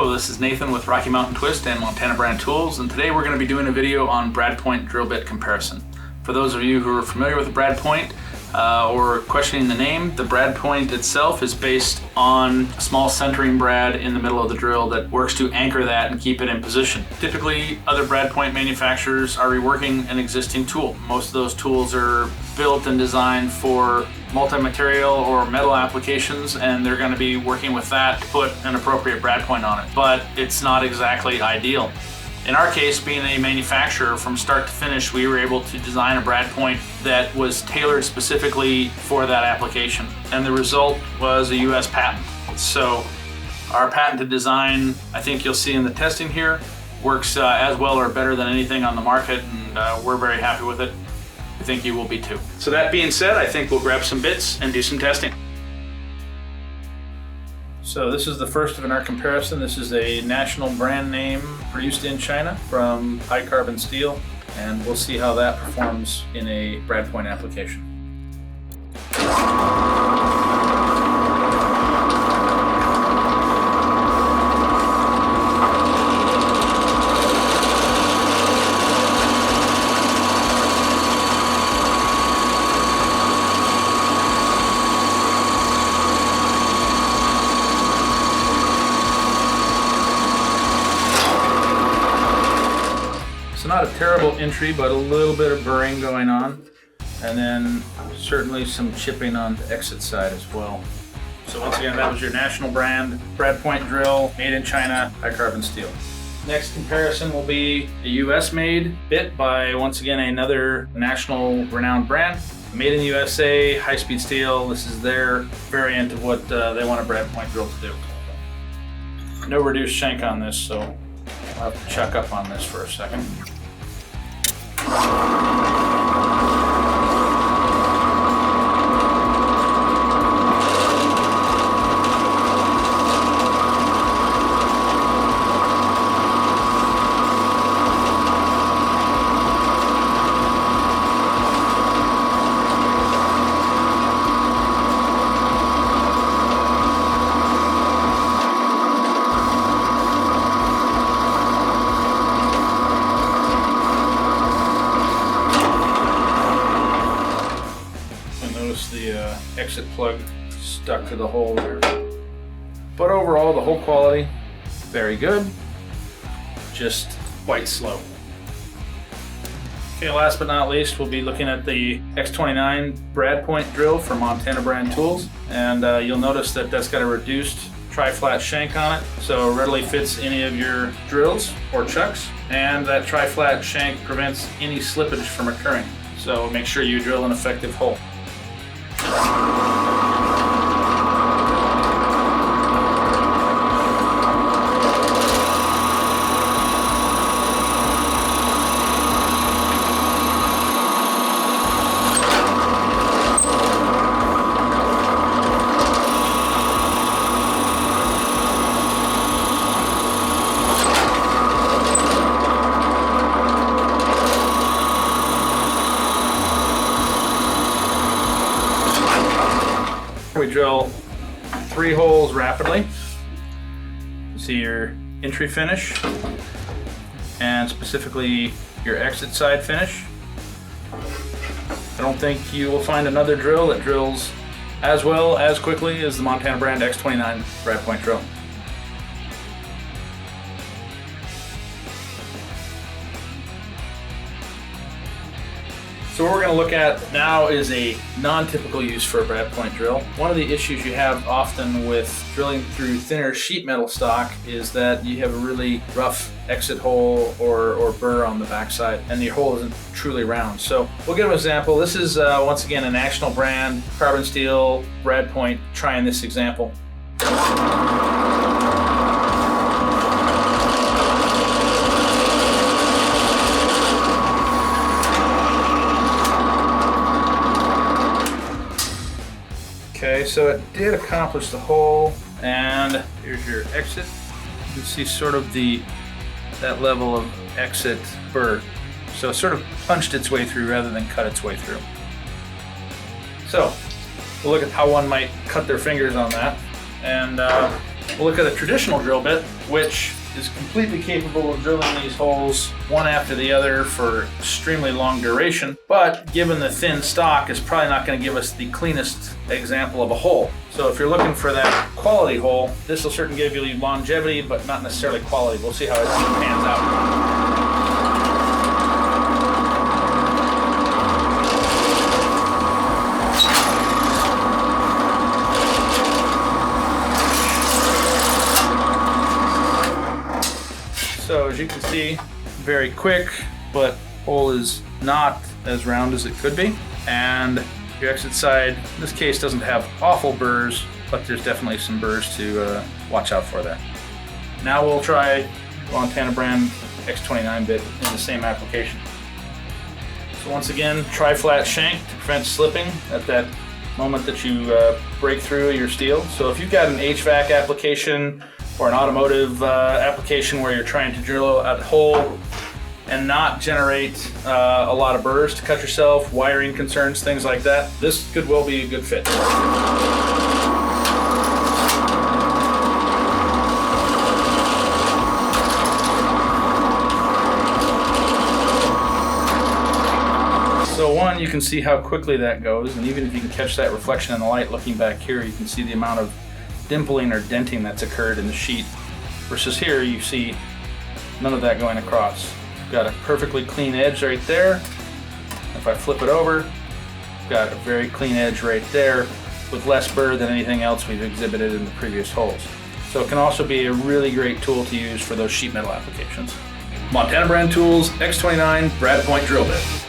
Hello, this is Nathan with Rocky Mountain Twist and Montana Brand Tools, and today we're going to be doing a video on brad point drill bit comparison. For those of you who are familiar with the brad point or questioning the name, the brad point itself is based on a small centering brad in the middle of the drill that works to anchor that and keep it in position. Typically, other brad point manufacturers are reworking an existing tool. Most of those tools are built and designed for multi-material or metal applications, and they're going to be working with that to put an appropriate brad point on it. But it's not exactly ideal. In our case, being a manufacturer, from start to finish, we were able to design a brad point that was tailored specifically for that application. And the result was a US patent. So our patented design, I think you'll see in the testing here, works as well or better than anything on the market, and we're very happy with it. I think you will be too. So that being said, I think we'll grab some bits and do some testing. So this is the first in our comparison. This is a national brand name produced in China from Hight Steel, and we'll see how that performs in a brad point application. So not a terrible entry, but a little bit of burring going on, and then certainly some chipping on the exit side as well. So once again, that was your national brand brad point drill, made in China, Hight Steel. Next comparison will be a US made bit by, once again, another national renowned brand, made in the USA, Hight Speed Steel. This is their variant of what they want a brad point drill to do. No reduced shank on this, so I'll have to check up on this for a second. The exit plug stuck to the hole there. But overall, the hole quality, very good, just quite slow. Okay, last but not least, we'll be looking at the X29 brad point drill for Montana Brand Tools, and you'll notice that that's got a reduced tri-flat shank on it, so it readily fits any of your drills or chucks, and that tri-flat shank prevents any slippage from occurring, so make sure you drill an effective hole. We drill 3 holes rapidly. See your entry finish and specifically your exit side finish. I don't think you will find another drill that drills as well, as quickly as the Montana Brand X29 brad point drill. So what we're going to look at now is a non-typical use for a brad point drill. One of the issues you have often with drilling through thinner sheet metal stock is that you have a really rough exit hole or burr on the backside, and the hole isn't truly round. So we'll give an example. This is once again a national brand carbon steel brad point. Trying this example. Okay, so it did accomplish the hole, and here's your exit. You can see sort of that level of exit burr. So it sort of punched its way through rather than cut its way through. So we'll look at how one might cut their fingers on that and we'll look at a traditional drill bit, which is completely capable of drilling these holes one after the other for extremely long duration, but given the thin stock, is probably not going to give us the cleanest example of a hole. So if you're looking for that quality hole, this will certainly give you longevity, but not necessarily quality. We'll see how it pans out. So as you can see, very quick, but hole is not as round as it could be. And your exit side, in this case, doesn't have awful burrs, but there's definitely some burrs to watch out for there. Now we'll try Montana brand X29 bit in the same application. So once again, tri-flat shank to prevent slipping at that moment that you break through your steel. So if you've got an HVAC application or an automotive application where you're trying to drill a hole and not generate a lot of burrs to cut yourself, wiring concerns, things like that, this could well be a good fit. So one, you can see how quickly that goes, and even if you can catch that reflection in the light looking back here, you can see the amount of dimpling or denting that's occurred in the sheet, versus here you see none of that going across. Got a perfectly clean edge right there. If I flip it over, got a very clean edge right there with less burr than anything else we've exhibited in the previous holes. So it can also be a really great tool to use for those sheet metal applications. Montana brand tools, X29 brad point drill bit.